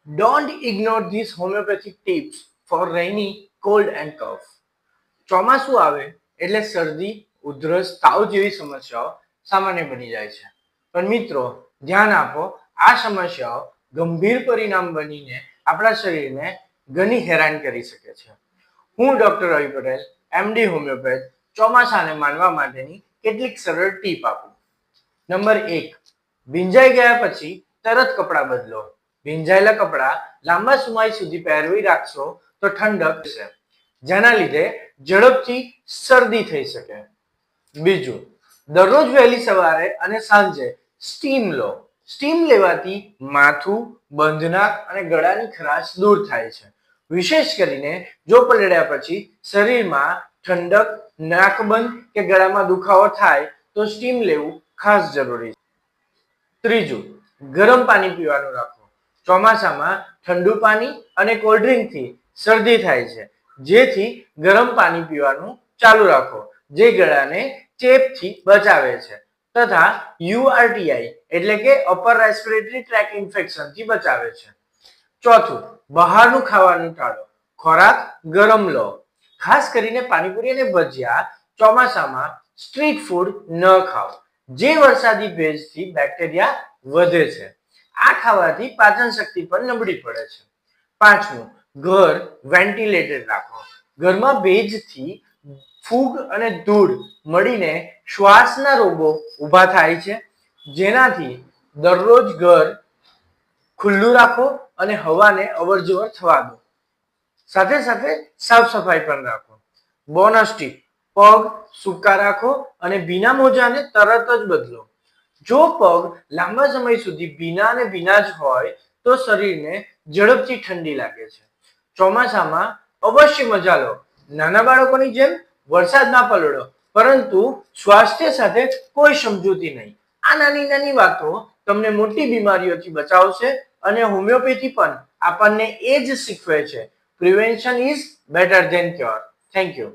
Don't ignore these homeopathic tips for rainy, cold and cough. ચોમાસું આવે એટલે શરદી, ઉધરસ, તાવ જેવી સમસ્યાઓ સામાન્ય બની જાય છે. પણ મિત્રો ધ્યાન આપો, આ સમસ્યાઓ ગંભીર પરિણામ બનીને આપણા શરીરને ઘણી હેરાન કરી શકે છે. હું ડોક્ટર રવિ પટેલ, એમડી હોમિયોપેથ, ચોમાસાને માનવા માટેની કેટલીક સરળ ટીપ આપું. નંબર 1, ભીંજાઈ ગયા પછી તરત કપડાં બદલો. ભીંજાયેલા કપડાં લાંબા સમય સુધી પહેરવી રાખશો તો ઠંડક છે, જેના લીધે ઝડપથી શરદી થઈ શકે. બીજું, દરરોજ વહેલી સવારે અને સાંજે સ્ટીમ લો. સ્ટીમ લેવાથી માથું, બંધનાક અને ગળાની ખરાશ દૂર થાય છે. વિશેષ કરીને જો પલળ્યા પછી શરીરમાં ઠંડક, નાકબંધ કે ગળામાં દુખાવો થાય તો સ્ટીમ લેવું ખાસ જરૂરી છે. ત્રીજું, ગરમ પાણી પીવાનું રાખો. ચોમાસામાં ઠંડુ પાણી અને કોલ્ડ ડ્રિંકથી શરદી થાય છે, જેથી ગરમ પાણી પીવાનું ચાલુ રાખો, જે ગળાને ચેપથી બચાવે છે તથા યુઆરટીઆઈ એટલે કે અપર રેસ્પિરેટરી ટ્રેક ઇન્ફેક્શનથી બચાવે છે. ચોથું, બહારનું ખાવાનું ટાળો. ખોરાક ગરમ લો. ખાસ કરીને પાણીપુરી અને ભજીયા ચોમાસામાં સ્ટ્રીટ ફૂડ ન ખાઓ, જે વરસાદી ભેજથી બેક્ટેરિયા વધે છે. આ ખાવાથી પાચન શક્તિ પર નબળી પડે છે. પાંચમું, ઘર વેન્ટિલેટેડ રાખો. ઘરમાં ભેજથી ફૂગ અને ધૂળ મળીને શ્વાસના રોગો ઊભા થાય છે, જેનાથી દરરોજ ઘર ખુલ્લું રાખો અને હવાને અવરજવર થવા દો. સાથે સાથે સાફ સફાઈ પણ રાખો. બોનસ ટીપ, પગ સૂકા રાખો અને ભીના મોજાને તરત જ બદલો. જો પગ લાંબા સમય સુધી ભીના જ હોય તો શરીરને ઝડપથી ઠંડી લાગે છે. ચોમાસામાં અવશ્ય મજા લો. નાના બાળકોની જેમ વરસાદમાં પલળો, પરંતુ સ્વાસ્થ્ય સાથે કોઈ સમજૂતી નહીં. આ નાની નાની વાતો તમને મોટી બીમારીઓથી બચાવશે અને હોમિયોપેથી પણ આપણને એ જ શીખવે છે, prevention is better than cure. Thank you.